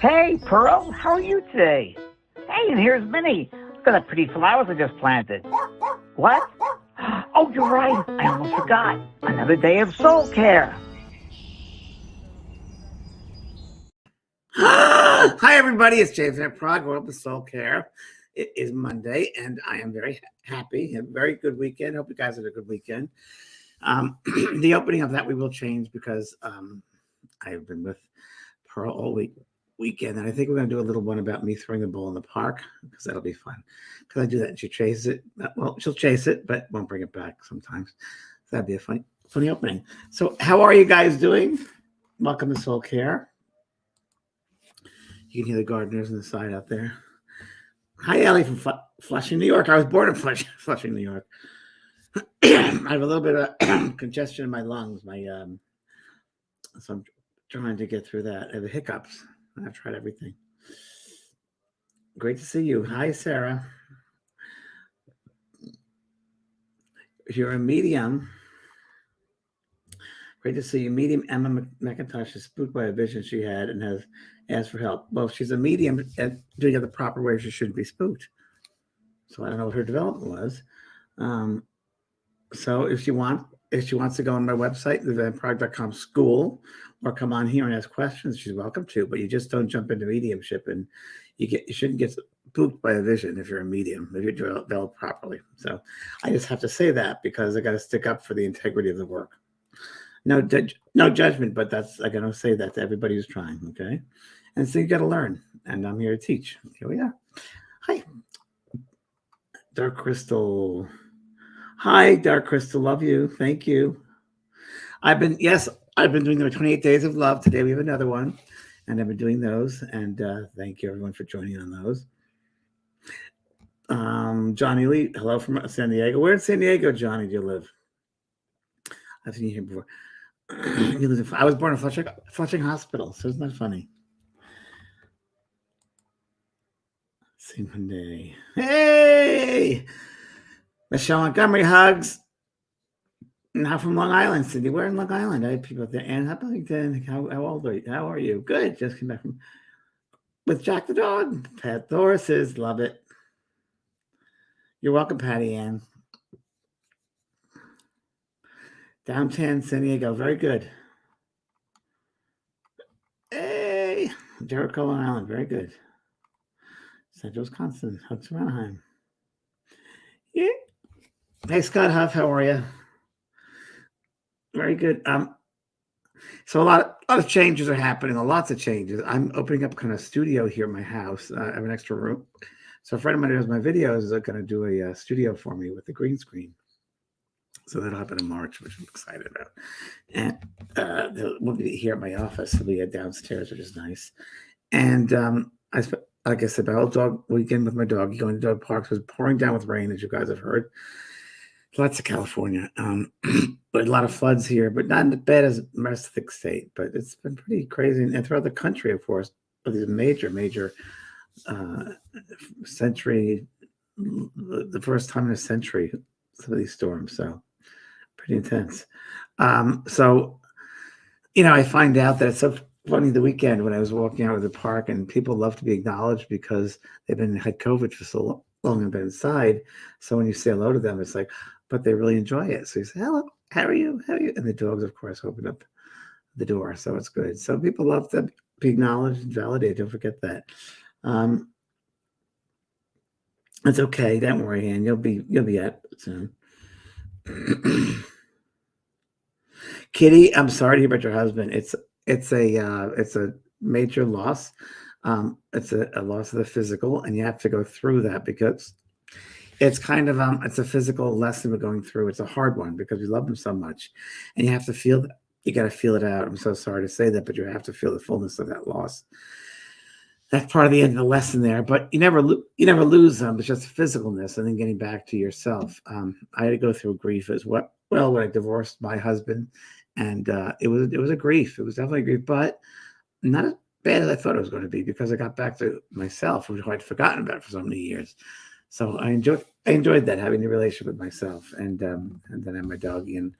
Hey, Pearl, how are you today? Hey, and here's Minnie. Look at the pretty flowers I just planted. What? Oh, you're right. I almost forgot. Another day of SoulCARE. Hi, everybody. It's James at Prague, World of Soul Care. It is Monday, and I am very happy. A very good weekend. Hope you guys had a good weekend. The opening of that we will change because I've been with Pearl all weekend, and I think we're going to do a little one about me throwing the ball in the park because that'll be fun. Because I do that, and she chases it. Well, she'll chase it, but won't bring it back sometimes. So that'd be a funny opening. So, how are you guys doing? Welcome to Soul Care. You can hear the gardeners on the side out there. Hi, Ellie from Flushing, New York. I was born in Flushing, New York. I have a little bit of congestion in my lungs. So I'm trying to get through that. I have hiccups. I've tried everything. Great to see you. Hi, Sarah. If you're a medium, great to see you. Medium Emma McIntosh is spooked by a vision she had and has asked for help. Well, if she's a medium and doing it the proper way, she shouldn't be spooked. So I don't know what her development was. So if she wants to go on my website, theventprog.com school, or come on here and ask questions, she's welcome to. But you just don't jump into mediumship, and you shouldn't get spooked by a vision if you're a medium, if you develop properly. So I just have to say that because I got to stick up for the integrity of the work. No judgment, but I got to say that to everybody who's trying, okay? And so you got to learn, and I'm here to teach. Here we are. Hi, Dark Crystal. Hi, Dark Crystal. Love you. Thank you. I've been doing the 28 Days of Love. Today we have another one, and I've been doing those. And thank you, everyone, for joining on those. Johnny Lee, hello from San Diego. Where in San Diego, Johnny, do you live? I've seen you here before. I was born in Flushing Hospital, so it's not funny. See you one day. Hey! Michelle Montgomery, hugs. Now from Long Island, Cindy. Where in Long Island? I have people there. Anne Huffington. How old are you? How are you? Good. Just came back with Jack the dog. Pet the horses. Love it. You're welcome, Patty Ann. Downtown San Diego. Very good. Hey! Jericho, Long Island. Very good. Central Wisconsin. Hudson Anaheim. Yeah. Hey, Scott Huff. How are you? Very good. So a lot of changes are happening. Lots of changes. I'm opening up kind of studio here in my house. I have an extra room. So a friend of mine who does my videos is going to do a studio for me with the green screen. So that'll happen in March, which I'm excited about. And we'll be here at my office. We'll be downstairs, which is nice. And like I said, my whole dog weekend with my dog, going to dog parks, was pouring down with rain, as you guys have heard. Lots of California, but a lot of floods here, but not as bad as the rest of the state. But it's been pretty crazy, and throughout the country, of course. But these major century, the first time in a century, some of these storms. So pretty intense. So I find out that it's so funny the weekend when I was walking out of the park, and people love to be acknowledged because they've had COVID for so long and been inside. So when you say hello to them, it's like, but they really enjoy it. So you say, hello, how are you? How are you? And the dogs, of course, open up the door. So it's good. So people love to be acknowledged and validated. Don't forget that. It's okay. Don't worry, Ann. You'll be at it soon. Kitty, I'm sorry to hear about your husband. It's a major loss. It's a loss of the physical, and you have to go through that because it's kind of it's a physical lesson we're going through. It's a hard one because we love him so much, and you have to feel that. You got to feel it out. I'm so sorry to say that, but you have to feel the fullness of that loss. That's part of the end of the lesson there. But you never lose them. It's just physicalness, and then getting back to yourself. I had to go through grief as well when I divorced my husband, and it was a grief. It was definitely a grief, but not as bad as I thought it was going to be because I got back to myself, which I'd forgotten about for so many years. So I enjoyed that, having the relationship with myself, and then I have my doggy, and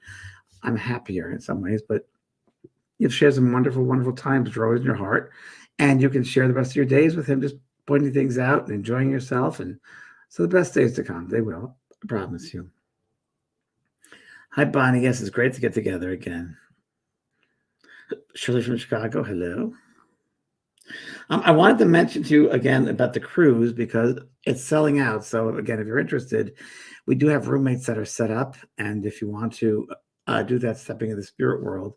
I'm happier in some ways. But you've shared some wonderful, wonderful times, Rose, in your heart, and you can share the rest of your days with him, just pointing things out and enjoying yourself. And so the best days to come, they will. I promise you. Hi, Bonnie. Yes, it's great to get together again. Shirley from Chicago. Hello. I wanted to mention to you again about the cruise because it's selling out. So again, if you're interested, we do have roommates that are set up, and if you want to do that stepping in the spirit world,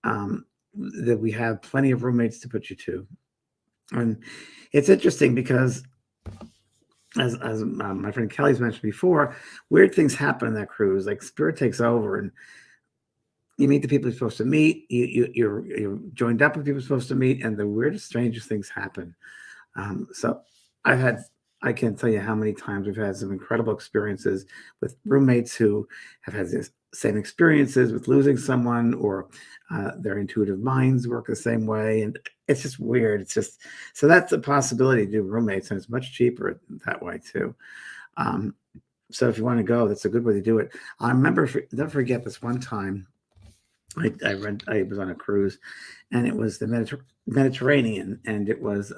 um, that we have plenty of roommates to put you to. And it's interesting because, as my friend Kelly's mentioned before, weird things happen in that cruise. Like spirit takes over, and you meet the people you're supposed to meet. You're joined up with people you're supposed to meet, and the weirdest, strangest things happen. So I've had, I can't tell you how many times we've had some incredible experiences with roommates who have had the same experiences with losing someone, or their intuitive minds work the same way. And it's just weird. It's just, so that's a possibility to do roommates, and it's much cheaper that way too. Um, so if you want to go, that's a good way to do it. I remember, don't forget this one time. I was on a cruise, and it was the Mediterranean, and it was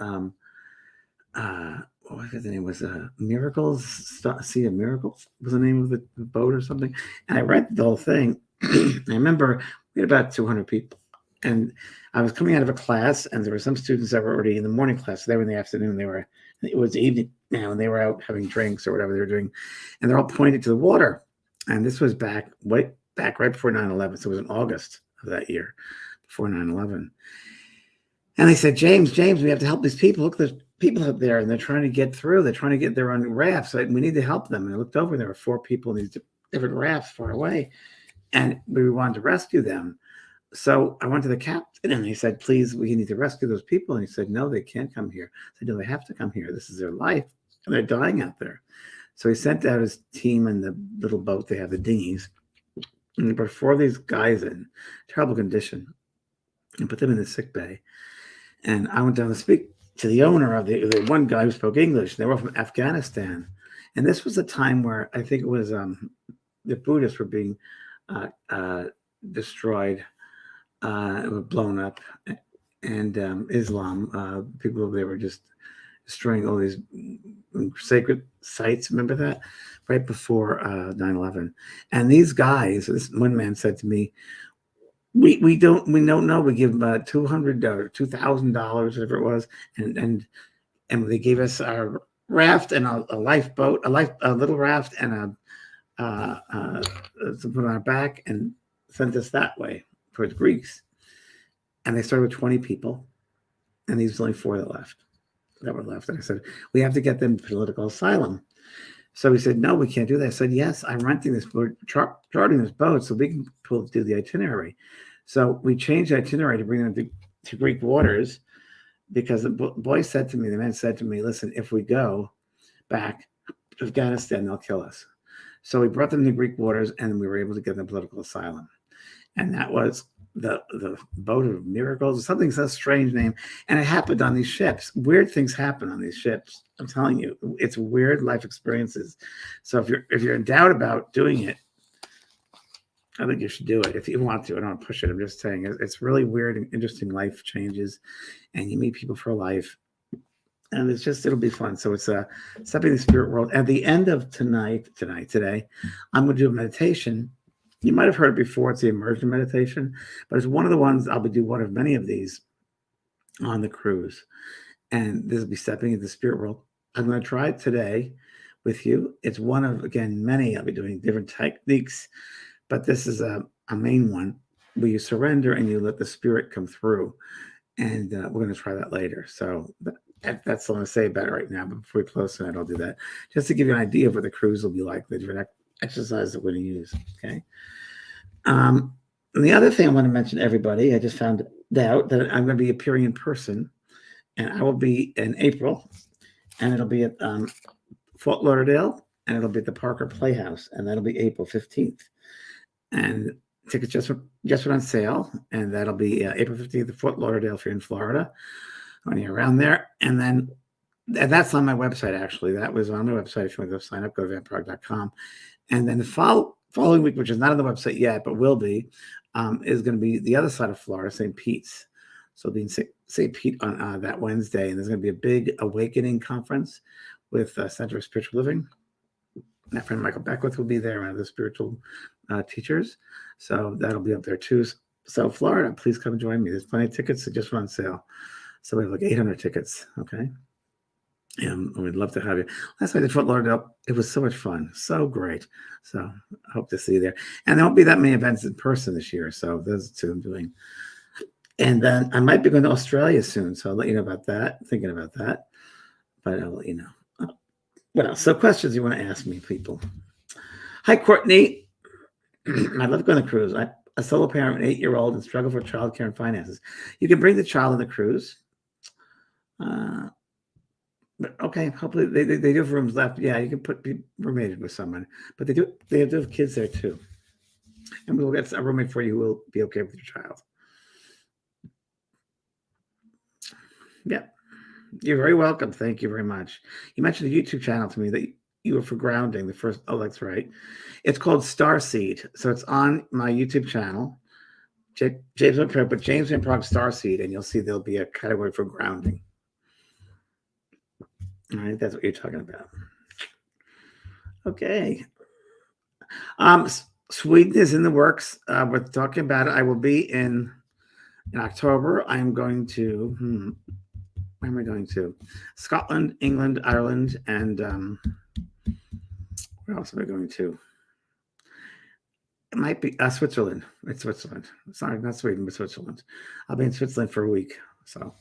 what was the name? Was Miracles, Sea of Miracles was the name of the boat or something. And I read the whole thing. I remember we had about 200 people, and I was coming out of a class, and there were some students that were already in the morning class. So they were in the afternoon. It was evening now, and they were out having drinks or whatever they were doing, and they're all pointing to the water. And this was back right before 9/11. So it was in August of that year, before 9/11. And they said, James, we have to help these people. Look, there's people up there, and they're trying to get through. They're trying to get their own rafts. We need to help them. And I looked over, and there were 4 people in these different rafts far away, and we wanted to rescue them. So I went to the captain, and he said, please, we need to rescue those people. And he said, no, they can't come here. I said, no, they have to come here. This is their life, and they're dying out there. So he sent out his team in the little boat. They have the dinghies. And he brought 4 of these guys in terrible condition and put them in the sick bay. And I went down to speak to the owner of the one guy who spoke English. They were from Afghanistan. And this was a time where I think it was the Buddhists were being destroyed, were blown up. And Islam, people, they were just destroying all these sacred sites. Remember that? Right before 9/11. And these guys, this one man said to me, we don't know. We give $200 or $2,000, whatever it was, and they gave us our raft and a lifeboat, a little raft, and to put on our back, and sent us that way towards Greece. And they started with 20 people, and these only 4 that were left. And I said, we have to get them political asylum. So he said, no, we can't do that. I said, yes, I'm renting this boat, charting this boat, so we can do the itinerary. So we changed the itinerary to bring them to Greek waters, because the man said to me, listen, if we go back to Afghanistan, they'll kill us. So we brought them to Greek waters, and we were able to get them political asylum. And that was the boat of miracles, something so strange name. And it happened on these ships. Weird things happen on these ships. I'm telling you, it's weird life experiences. So if you're in doubt about doing it, I think you should do it if you want to. I don't want to push it. I'm just saying it's really weird and interesting life changes, and you meet people for life, and it'll be fun. So it's stepping in the spirit world. At the end of today, I'm going to do a meditation. You might have heard it before. It's the immersion meditation, but it's one of the ones I'll do one of many of these on the cruise. And this will be stepping into the spirit world. I'm going to try it today with you. It's one of, again, many. I'll be doing different techniques, but this is a main one where you surrender and you let the spirit come through. And we're going to try that later. So that's all I'm going to say about it right now. But before we close tonight, I'll do that just to give you an idea of what the cruise will be like, the different exercises that we're going to use. Okay. And the other thing I want to mention to everybody, I just found out that I'm going to be appearing in person, and I will be in April, and it'll be at Fort Lauderdale, and it'll be at the Parker Playhouse, and that'll be April 15th. And tickets just went on sale, and that'll be April 15th at Fort Lauderdale if you're in Florida, or around there. And then And that's on my website, actually. That was on my website. If you want to go sign up, go to vanprog.com. And then the following week, which is not on the website yet, but will be, is going to be the other side of Florida, St. Pete's. So being St. Pete on that Wednesday, and there's going to be a big awakening conference with Center of Spiritual Living. My friend Michael Beckwith will be there, one of the spiritual teachers. So that'll be up there too. So Florida, please come join me. There's plenty of tickets that just went on sale. So we have like 800 tickets. Okay. And we'd love to have you. Last night at Fort Lauderdale, it was so much fun. So great. So I hope to see you there. And there won't be that many events in person this year. So those two I'm doing. And then I might be going to Australia soon. So I'll let you know about that. Thinking about that. But I'll let you know. What else? So questions you want to ask me, people. Hi, Courtney. I love going to cruise. I'm a solo parent, an 8-year-old, and struggle for childcare and finances. You can bring the child on the cruise. But okay, hopefully they do have rooms left. Yeah, you can be roommated with someone. But they do have kids there too. And we'll get a roommate for you who will be okay with your child. Yeah. You're very welcome. Thank you very much. You mentioned the YouTube channel to me that you were for grounding. The first, oh, that's right. It's called Starseed. So it's on my YouTube channel, James Van Prague, but James Van Prague Starseed, and you'll see there'll be a category for grounding. All right, that's what you're talking about. Okay. Sweden is in the works. We're talking about it. I will be in October. I'm going to where am I going to? Scotland, England, Ireland, and where else am I going to? It might be Switzerland. It's Switzerland. Sorry, not Sweden, but Switzerland. I'll be in Switzerland for a week. So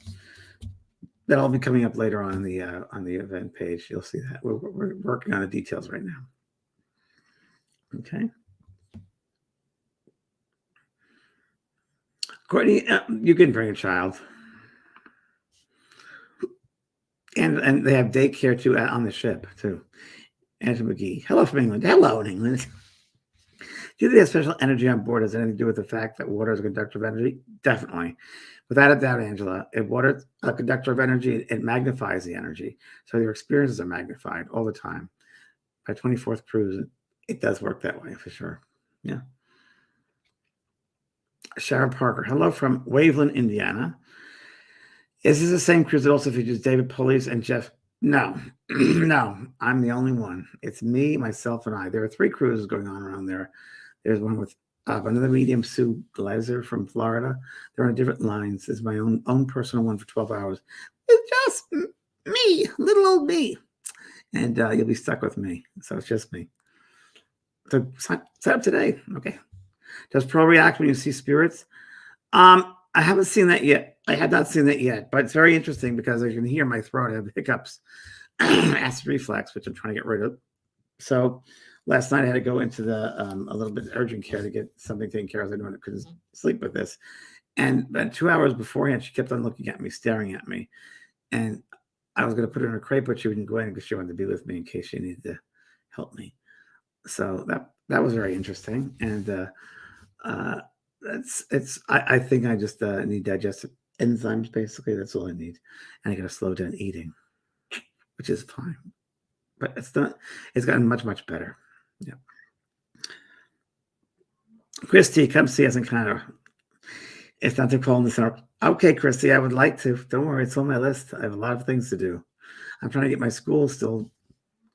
that'll be coming up later on the event page. You'll see that. We're working on the details right now. Okay. Courtney, you can bring a child. And they have daycare too on the ship too. Andrew McGee. Hello from England. Hello in England. Do you think that special energy on board has anything to do with the fact that water is a conductor of energy? Definitely. Without a doubt, Angela. If water is a conductor of energy, it magnifies the energy. So your experiences are magnified all the time. By 24th cruise, it does work that way for sure. Yeah. Sharon Parker. Hello from Waveland, Indiana. Is this the same cruise that also features David Pulley's and Jeff? No, no, I'm the only one. It's me, myself, and I. There are 3 cruises going on around there. There's one with another medium, Sue Gleiser from Florida. They're on different lines. There's my own personal one for 12 hours. It's just me, little old me. And you'll be stuck with me. So it's just me. So sign up today. Okay. Does Pro react when you see spirits? I haven't seen that yet. I have not seen that yet, but it's very interesting because as you can hear my throat, I have hiccups, acid reflux, which I'm trying to get rid of. So last night I had to go into the a little bit urgent care to get something taken care of. I couldn't sleep with this. And about 2 hours beforehand, she kept on looking at me, staring at me. And I was going to put her in a crate, but she wouldn't go in because she wanted to be with me in case she needed to help me. So that was very interesting. And I think I just need digestive enzymes, basically. That's all I need. And I got to slow down eating, which is fine. But it's gotten much, much better. Yeah. Christy, come see us in Canada. It's not too cold in the summer. Okay, Christy, I would like to. Don't worry, it's on my list. I have a lot of things to do. I'm trying to get my school still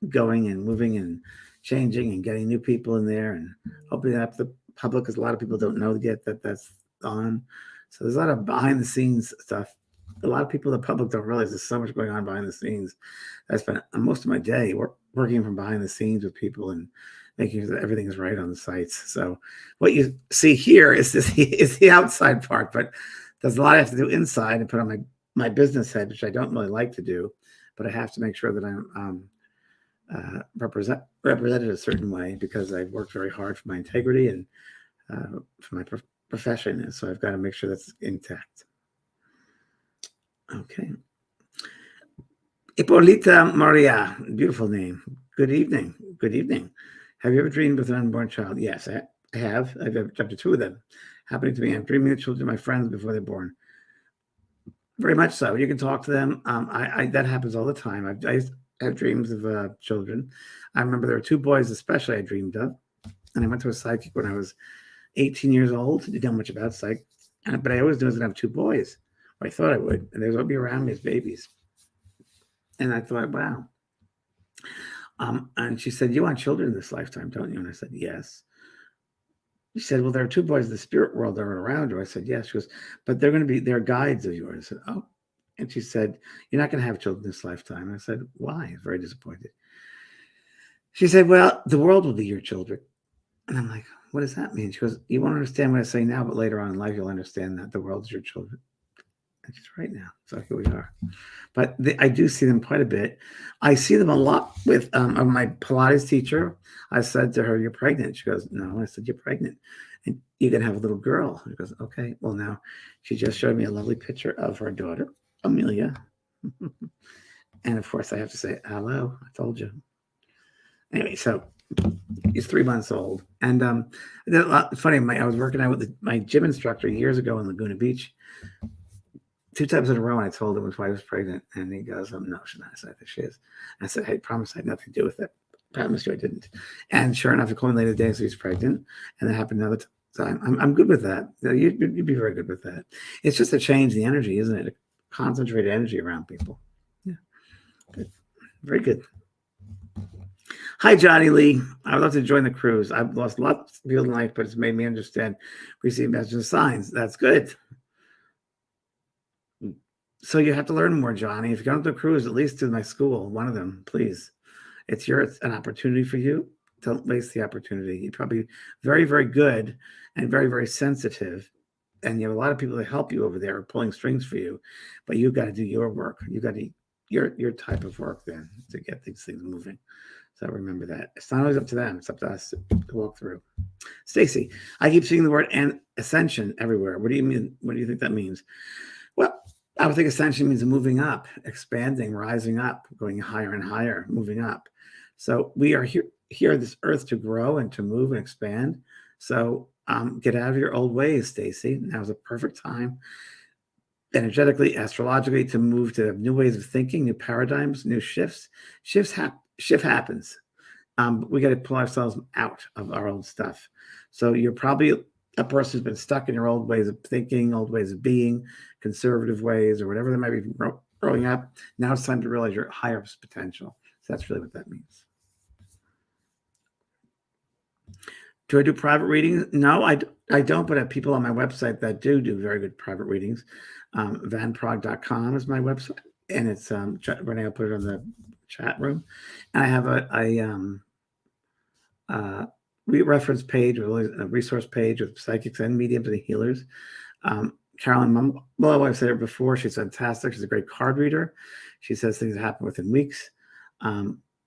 going and moving and changing and getting new people in there and opening up the public, because a lot of people don't know yet that that's on. So there's a lot of behind the scenes stuff. A lot of people in the public don't realize there's so much going on behind the scenes. I spent most of my day working from behind the scenes with people and making sure that everything is right on the sites. So what you see here is the outside part, but there's a lot I have to do inside and put on my business head, which I don't really like to do, but I have to make sure that I'm represented a certain way because I've worked very hard for my integrity and for my profession. And so I've got to make sure that's intact. Okay. Ippolita Maria, beautiful name. Good evening. Good evening. Have you ever dreamed with an unborn child? Yes, I have. I've up to 2 of them happening to me. I'm dreaming of children of my friends before they're born. Very much so. You can talk to them. I that happens all the time. I have dreams of children. I remember there were two boys, especially I dreamed of, and I went to a psychic when I was 18 years old. Didn't know much about psych, but I always knew I was going to have two boys, or I thought I would, and they would be around me as babies. And I thought, wow. And she said, "You want children in this lifetime, don't you?" And I said, "Yes." She said, "Well, there are two boys in the spirit world that are around you." I said, "Yes." She goes, "But they're guides of yours." I said, "Oh." And she said, "You're not going to have children this lifetime." And I said, "Why?" I was very disappointed. She said, "Well, the world will be your children." And I'm like, "What does that mean?" She goes, "You won't understand what I say now, but later on in life, you'll understand that the world is your children." And she's right now. So here we are. But I do see them quite a bit. I see them a lot with my Pilates teacher. I said to her, "You're pregnant." She goes, "No." I said, "You're pregnant. And you can have a little girl." She goes, "Okay." Well, now she just showed me a lovely picture of her daughter, Amelia. And of course, I have to say, hello, I told you. Anyway, so he's 3 months old. And funny, I was working out with my gym instructor years ago in Laguna Beach. 2 times in a row, and I told him his wife was pregnant, and he goes, "No, she's not." I said, "She is." I said, "Hey, promise I had nothing to do with it." Promise you I didn't. And sure enough, he called me later today, so he's pregnant, and that happened another time. I'm good with that. You'd be very good with that. It's just a change in the energy, isn't it? A concentrated energy around people. Yeah, good, very good. Hi, Johnny Lee. I would love to join the cruise. I've lost lots of people in life, but it's made me understand, receive messages and signs. That's good. So you have to learn more, Johnny. If you go to the cruise, at least to my school, one of them, please. It's an opportunity for you. Don't waste the opportunity. You're probably very, very good and very, very sensitive. And you have a lot of people that help you over there pulling strings for you, but you've got to do your work. You've got to your type of work then to get these things moving. So remember that. It's not always up to them. It's up to us to walk through. Stacy, I keep seeing the word ascension everywhere. What do you mean? What do you think that means? Well, I would think ascension means moving up, expanding, rising up, going higher and higher, moving up. So we are here on this earth to grow and to move and expand. So get out of your old ways, Stacy. Now's a perfect time, energetically, astrologically, to move to new ways of thinking, new paradigms, new shifts. Shift happens. We got to pull ourselves out of our old stuff. So you're probably a person who's been stuck in your old ways of thinking, old ways of being, conservative ways, or whatever they might be growing up. Now it's time to realize your highest potential. So that's really what that means. Do I do private readings? No, I don't, but I have people on my website that do very good private readings. Vanprog.com is my website, and it's Renee, I'll put it on the chat room. And I have a reference page, a resource page with psychics and mediums and healers. Carolyn Mumble, I've said her before. She's fantastic. She's a great card reader. She says things that happen within weeks.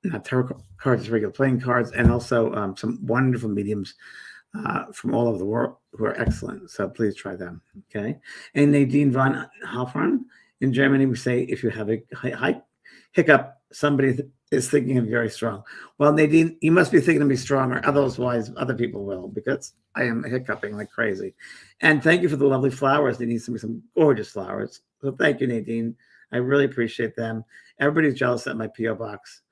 Not tarot cards, regular playing cards, and also some wonderful mediums from all over the world who are excellent. So please try them. Okay. And Nadine von Hofran in Germany, we say if you have a hiccup, somebody is thinking of very strong. Well, Nadine, you must be thinking of me stronger. Otherwise, other people will, because I am hiccuping like crazy. And thank you for the lovely flowers. Nadine sent me some gorgeous flowers. So thank you, Nadine. I really appreciate them. Everybody's jealous at my P.O. box.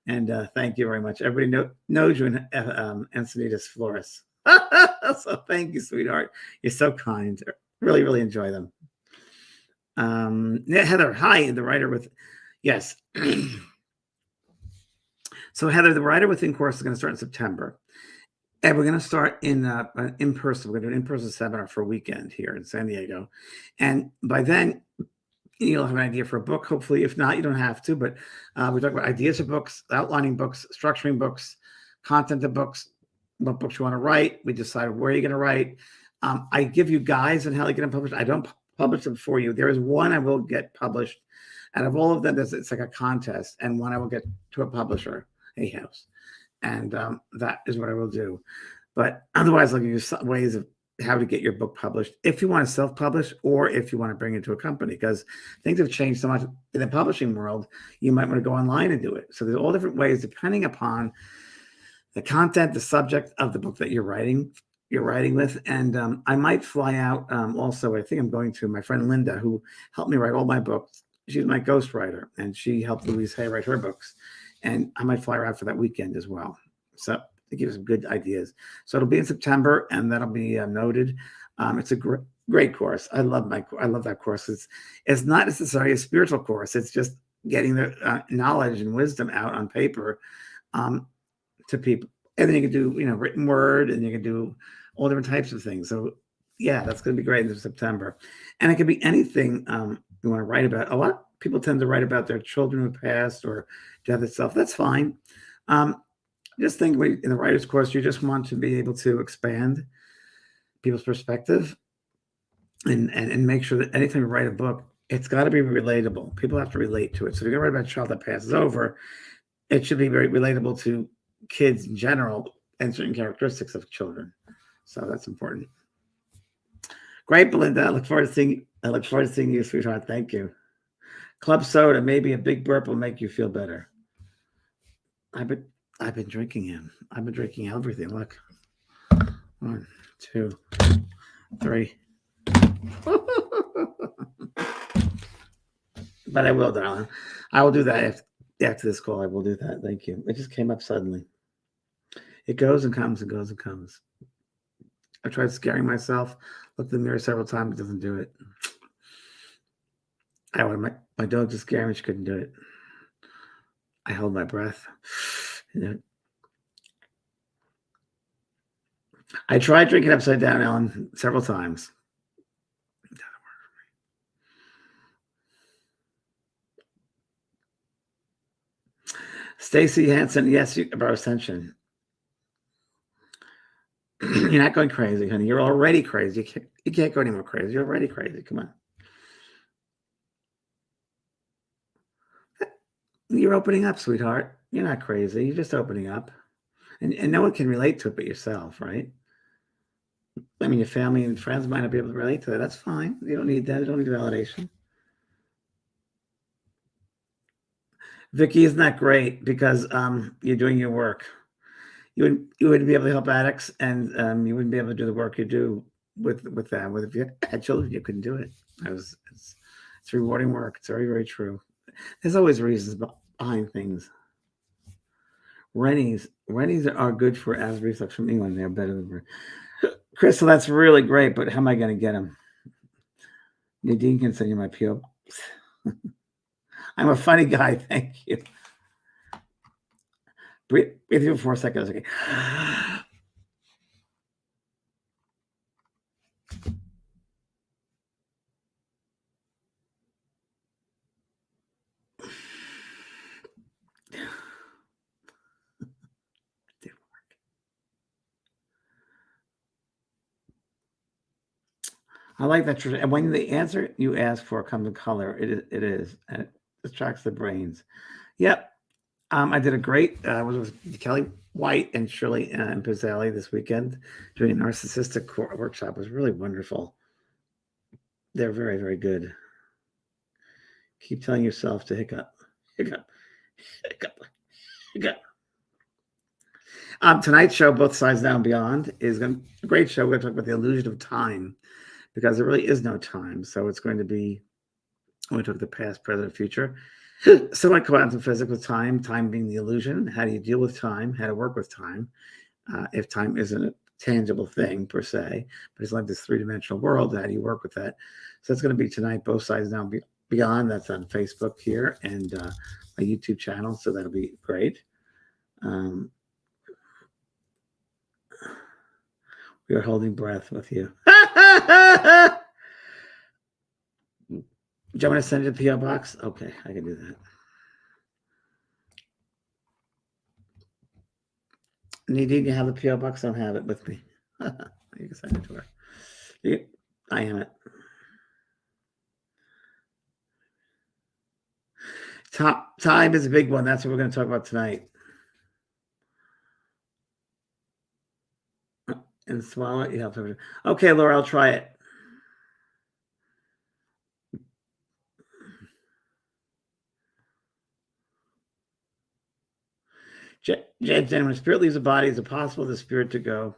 And thank you very much. Everybody knows you in Encinitas Flores. So thank you, sweetheart. You're so kind. Really, really enjoy them. Heather, hi, the writer with, yes. So Heather, the Writer Within course is going to start in September. And we're going to start in person. We're going to do an in-person seminar for a weekend here in San Diego. And by then, you'll have an idea for a book, hopefully. If not, you don't have to. But we talk about ideas of books, outlining books, structuring books, content of books, what books you want to write. We decide where you're going to write. I give you guides on how to get them published. I don't publish them for you. There is one I will get published. Out of all of them, it's like a contest. And one I will get to a publisher, a house. And that is what I will do. But otherwise, I'll give you ways of how to get your book published if you want to self-publish or if you want to bring it to a company, because things have changed so much in the publishing world. You might want to go online and do it. So there's all different ways depending upon the content, the subject of the book that you're writing. you're writing with. And I might fly out also. I think I'm going to my friend Linda, who helped me write all my books. She's my ghostwriter, and she helped Louise Hay write her books. And I might fly her out for that weekend as well. So to give some good ideas. So it'll be in September, and that'll be noted. It's a great course. I love that course. It's not necessarily a spiritual course. It's just getting the knowledge and wisdom out on paper to people. And then you can do, written word, and you can do all different types of things. So yeah, that's going to be great in September. And it could be anything you want to write about. A lot of people tend to write about their children who passed or death itself. That's fine. Just think in the writer's course, you just want to be able to expand people's perspective and make sure that anytime you write a book, it's got to be relatable. People have to relate to it. So if you're going to write about a child that passes over, it should be very relatable to kids in general and certain characteristics of children. So that's important. Great, Belinda. I look forward to seeing you, sweetheart. Thank you. Club soda, maybe a big burp will make you feel better. I've been drinking him. I've been drinking everything. Look. 1, 2, 3. But I will, darling. I will do that after this call. I will do that. Thank you. It just came up suddenly. It goes and comes and goes and comes. I tried scaring myself. Looked in the mirror several times. It doesn't do it. I wanted my dog to scare me. She couldn't do it. I held my breath. I tried drinking upside down, Ellen, several times. Stacy Hansen, yes, about ascension. You're not going crazy, honey. You're already crazy. You can't go any more crazy. You're already crazy. Come on. You're opening up, sweetheart. You're not crazy. You're just opening up. And no one can relate to it but yourself, right? I mean, your family and friends might not be able to relate to that. That's fine. You don't need that. You don't need validation. Vicky, isn't that great? Because you're doing your work. You wouldn't be able to help addicts, and you wouldn't be able to do the work you do with them. If you had children, you couldn't do it. It's rewarding work. It's very, very true. There's always reasons behind things. Rennies are good for acid reflux from England. They're better than Crystal. That's really great, but how am I going to get them? Nadine can send you my PO. I'm a funny guy. Thank you. Breathe through 4 seconds. Okay. I like that. And when the answer you ask for comes in color, it is. And it distracts the brains. Yep. I did a great, I was with Kelly White and Shirley and Pizzali this weekend doing a narcissistic workshop. It was really wonderful. They're very, very good. Keep telling yourself to hiccup, hiccup, hiccup, hiccup. Tonight's show, Both Sides Now and Beyond, is a great show. We're going to talk about the illusion of time because there really is no time. So it's going to be, we took the past, present, future. Somewhat quantum physics with time being the illusion. How do you deal with time? How to work with time? If time isn't a tangible thing per se, but it's like this three-dimensional world, how do you work with that? So that's going to be tonight, Both Sides Now and Beyond. That's on Facebook here and my YouTube channel. So that'll be great. We are holding breath with you. Do you want to send it to PO Box? Okay, I can do that. Nadine, you have the PO Box? I don't have it with me. You can send it to her. I am it. Time is a big one. That's what we're going to talk about tonight. And swallow it. You help everything. Okay, Laura, I'll try it. Jen, when a spirit leaves a body, is it possible for the spirit to go?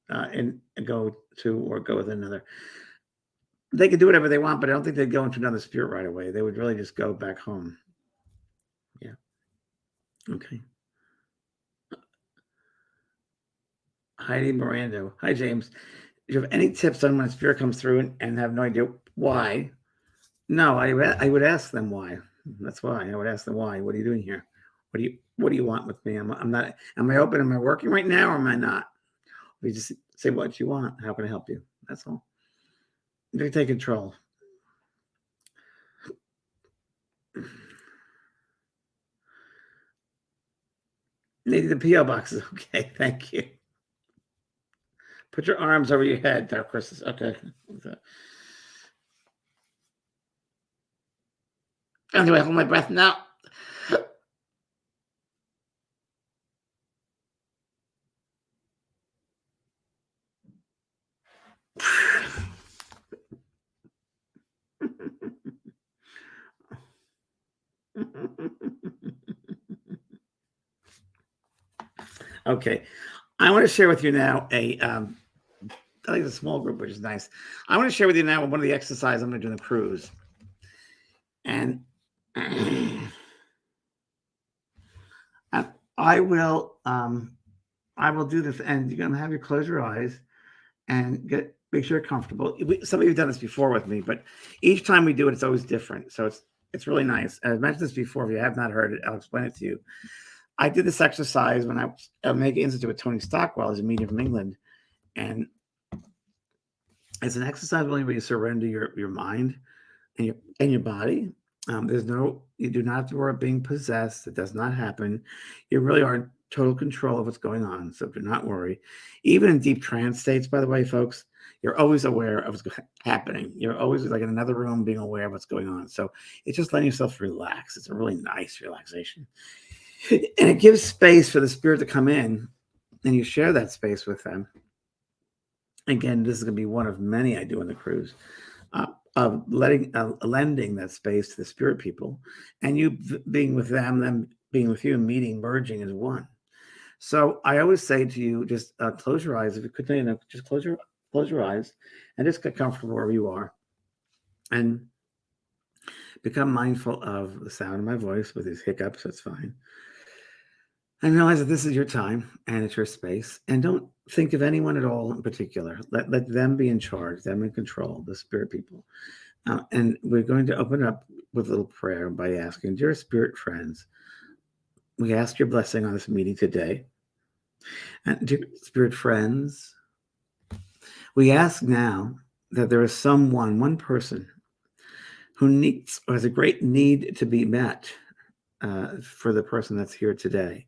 and go to or go with another. They could do whatever they want, but I don't think they'd go into another spirit right away. They would really just go back home. Yeah. Okay. Heidi Miranda. Hi, James. Do you have any tips on when a spirit comes through and have no idea why? No, I would ask them why. That's why I would ask them why. What are you doing here? What do you want with me? I'm not. Am I open? Am I working right now, or am I not? We just say what you want. How can I help you? That's all. They take control. Maybe the PO boxes. Okay, thank you. Put your arms over your head, there, Chris. Okay. Anyway, hold my breath now. Okay, I want to share with you now I think it's a small group, which is nice. I want to share with you now one of the exercises I'm going to do in the cruise. And I will do this, and you're going to have you close your eyes and make sure you're comfortable. Some of you have done this before with me, but each time we do it, it's always different. So it's really nice. And I've mentioned this before. If you have not heard it, I'll explain it to you. I did this exercise when I was at Omega Institute with Tony Stockwell, as a medium from England, and it's an exercise where you surrender your mind and your body. You do not have to worry about being possessed. It does not happen. You really are in total control of what's going on. So do not worry. Even in deep trance states, by the way, folks, you're always aware of what's happening. You're always like in another room being aware of what's going on. So it's just letting yourself relax. It's a really nice relaxation. And it gives space for the spirit to come in, and you share that space with them. Again, this is going to be one of many I do in the cruise. Of lending that space to the spirit people, and you being with them being with you, meeting, merging as one. So I always say to you, just close your eyes. If you could, just close your eyes and just get comfortable wherever you are, and become mindful of the sound of my voice with these hiccups. That's fine. And realize that this is your time and it's your space, and don't think of anyone at all in particular. Let them be in charge, them in control, the spirit people. And we're going to open up with a little prayer by asking, dear spirit friends, we ask your blessing on this meeting today. And dear spirit friends, we ask now that there is one person who needs or has a great need to be met for the person that's here today.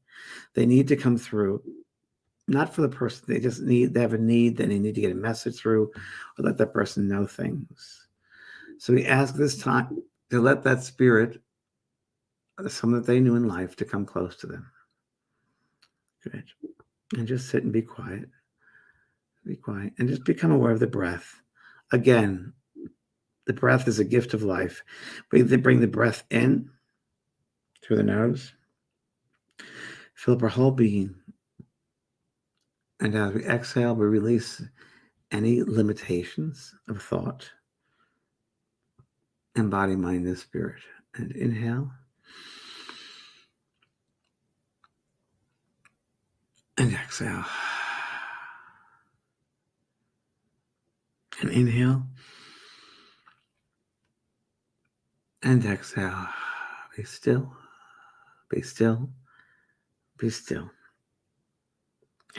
They need to come through, not for the person. They have a need, then they need to get a message through or let that person know things. So we ask this time to let that spirit, someone that they knew in life, to come close to them. Good. And just sit and be quiet. Be quiet. And just become aware of the breath. Again, the breath is a gift of life. We bring the breath in through the nose. Fill up our whole being. And as we exhale, we release any limitations of thought and body, mind, and spirit. And inhale. And exhale. And inhale. And exhale. Be still. Be still. Be still.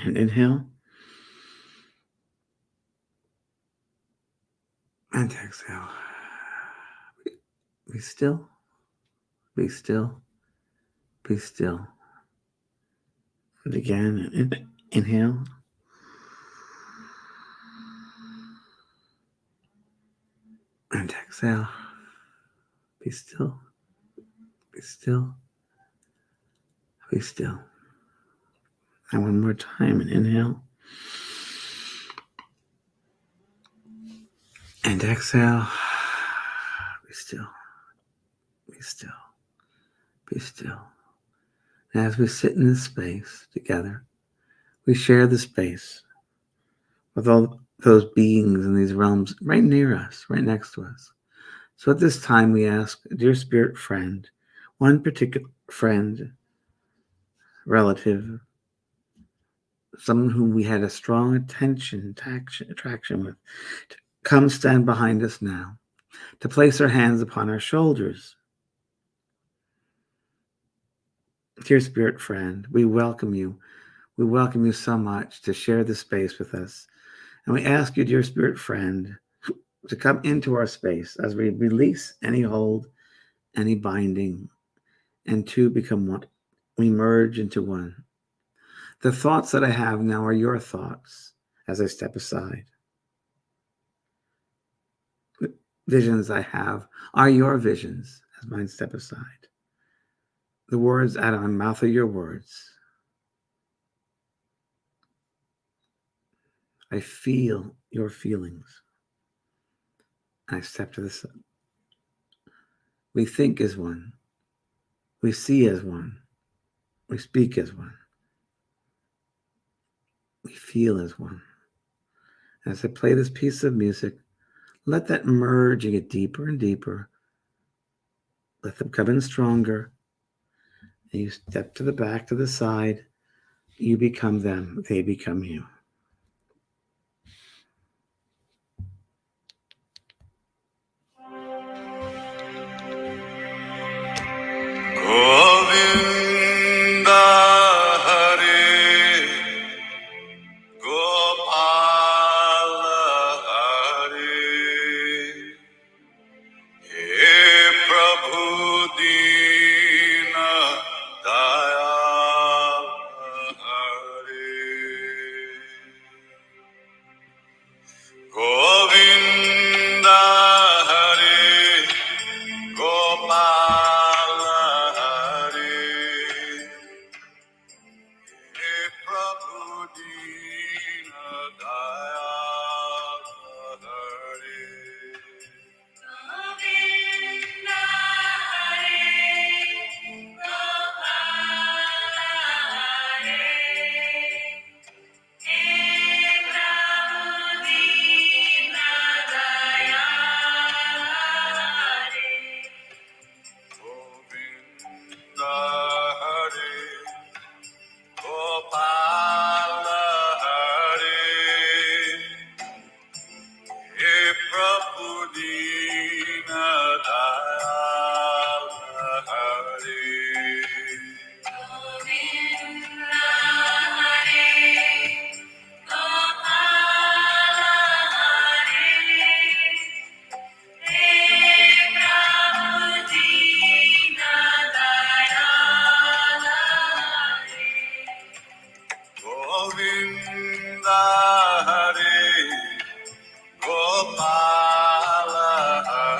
And inhale. And exhale. Be still. Be still. Be still. And again, inhale. And exhale. Be still. Be still. Be still. And one more time, and inhale. And exhale. Be still. Be still. Be still. And as we sit in this space together, we share the space. with all those beings in these realms right near us, right next to us. So at this time, we ask, dear spirit friend, one particular friend, relative, someone whom we had a strong attraction with, to come stand behind us now, to place our hands upon our shoulders. Dear spirit friend, we welcome you. We welcome you so much to share this space with us. And we ask you, dear spirit friend, to come into our space as we release any hold, any binding, and to become one. We merge into one. The thoughts that I have now are your thoughts as I step aside. The visions I have are your visions as mine step aside. The words out of my mouth are your words. I feel your feelings. I step to the side. We think as one. We see as one. We speak as one. We feel as one. As I play this piece of music, let that merge and get deeper and deeper. Let them come in stronger. And you step to the back, to the side. You become them. They become you. Govinda Hare Gopala Hare He Prabhu Dina Dayal Hare Govinda Hare Gopala Hare He Prabhu Dina Dayal Hare Govinda Hare Gopala Hare Govinda Hare Gopala Hare He Prabhu Dina Dayal Hare Govinda Hare Gopala Hare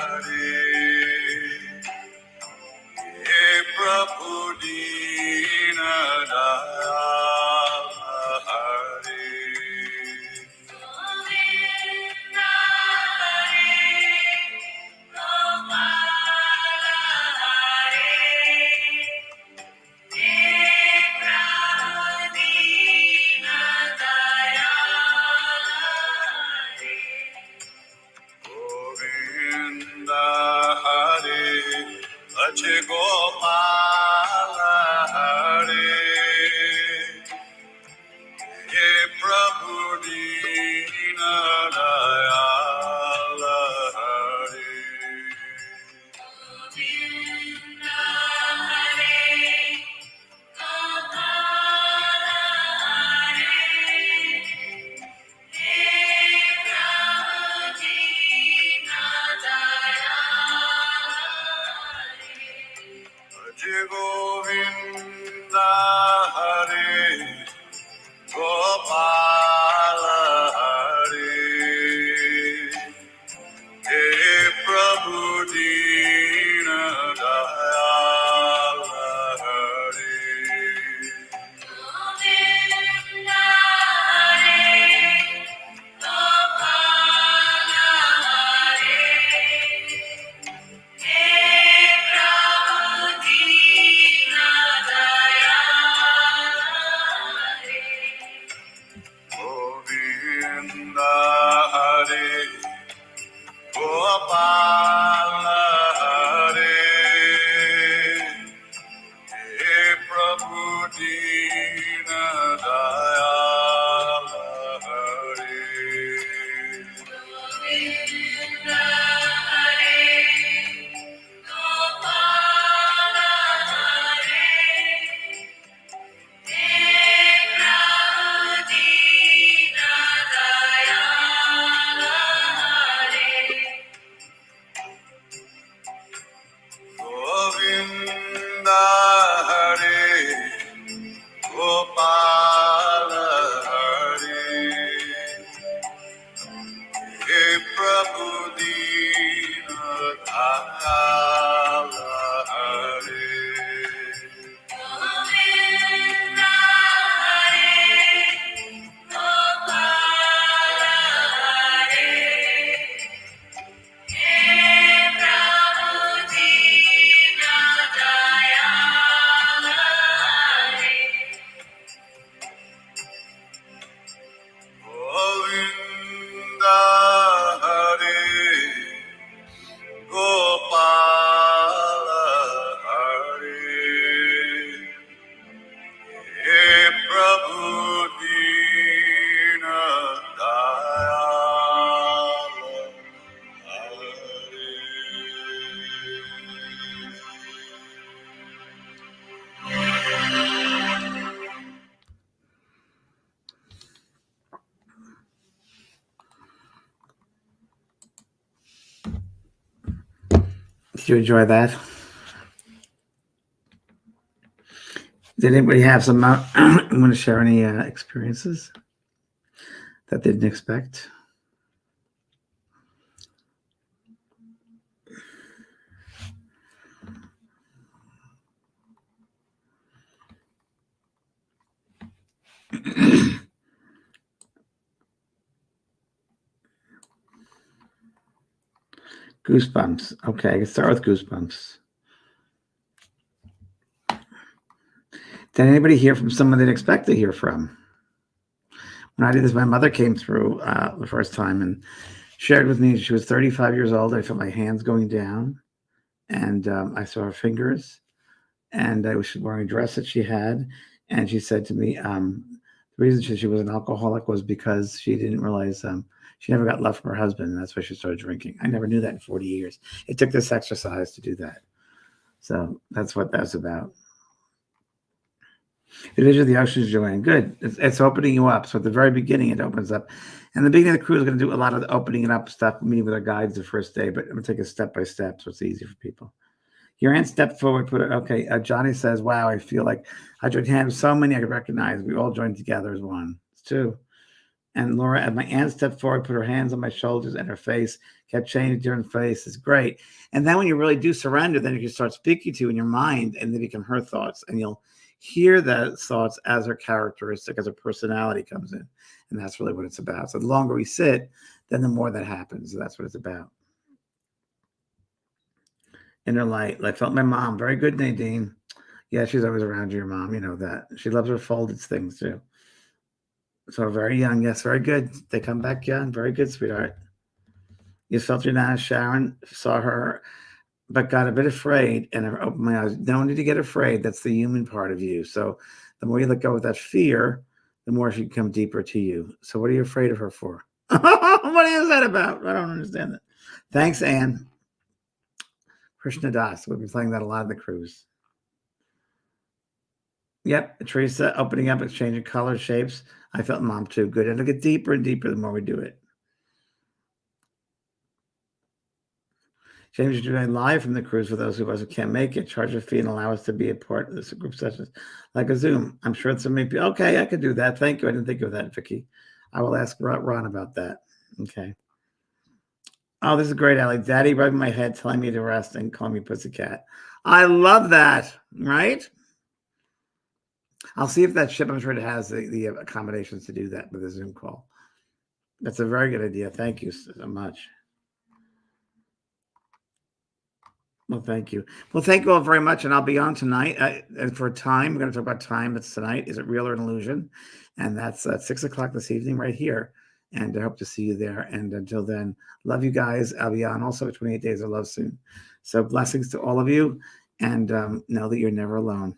Govinda Hare Gopala Hare He Prabhu Dina Hare Govinda Hare Gopala Govinda Hare Gopala Hare He Prabhu Dina Dayala Hare. Did you enjoy that? Did anybody have some want to share any experiences that they didn't expect? Goosebumps. Okay, I can start with goosebumps. Did anybody hear from someone they didn't expect to hear from? When I did this, my mother came through the first time and shared with me she was 35 years old. I felt my hands going down, and I saw her fingers, and I was wearing a dress that she had, and she said to me, the reason she was an alcoholic was because she didn't realize she never got love from her husband, and that's why she started drinking. I never knew that in 40 years. It took this exercise to do that. So that's what that's about. The vision of the ocean is Joanne. Good. It's opening you up. So at the very beginning, it opens up. And the beginning of the cruise is going to do a lot of the opening it up stuff, meeting with our guides the first day, but I'm going to take it step by step so it's easy for people. Your hand stepped forward, put it, okay. Johnny says, wow, I feel like I joined hands with so many I could recognize. We all joined together as one. It's two. And Laura, my aunt stepped forward, put her hands on my shoulders and her face, kept changing to her face. It's great. And then when you really do surrender, then you can start speaking to in your mind, and they become her thoughts. And you'll hear those thoughts as her characteristic, as her personality comes in. And that's really what it's about. So the longer we sit, then the more that happens. So that's what it's about. Inner light. I felt my mom. Very good, Nadine. Yeah, she's always around your mom. You know that. She loves her folded things too. So very young. Yes, very good. They come back young. Very good, sweetheart. You felt your Nana Sharon, saw her, but got a bit afraid and I opened my eyes. No need to get afraid. That's the human part of you. So the more you let go of that fear, the more she can come deeper to you. So what are you afraid of her for? What is that about? I don't understand that. Thanks, Anne. Krishna Das. We've been playing that a lot on the cruise. Yep, Teresa, opening up, exchanging colors, shapes. I felt mom too. Good. And it'll get deeper and deeper the more we do it. James, you're doing live from the cruise for those who can't make it. Charge a fee and allow us to be a part of this group sessions like a Zoom. I'm sure it's a maybe. Okay, I could do that. Thank you. I didn't think of that, Vicky. I will ask Ron about that. Okay. Oh, this is great, Allie. Daddy rubbing my head, telling me to rest and calling me pussycat. I love that, right? I'll see if that ship, I'm sure it has the accommodations to do that with a Zoom call. That's a very good idea. Thank you so much. Well, thank you. Well, thank you all very much. And I'll be on tonight. And for time, we're going to talk about time. It's tonight. Is it real or an illusion? And that's at 6 o'clock this evening right here. And I hope to see you there. And until then, love you guys. I'll be on also 28 Days of Love soon. So blessings to all of you. And know that you're never alone.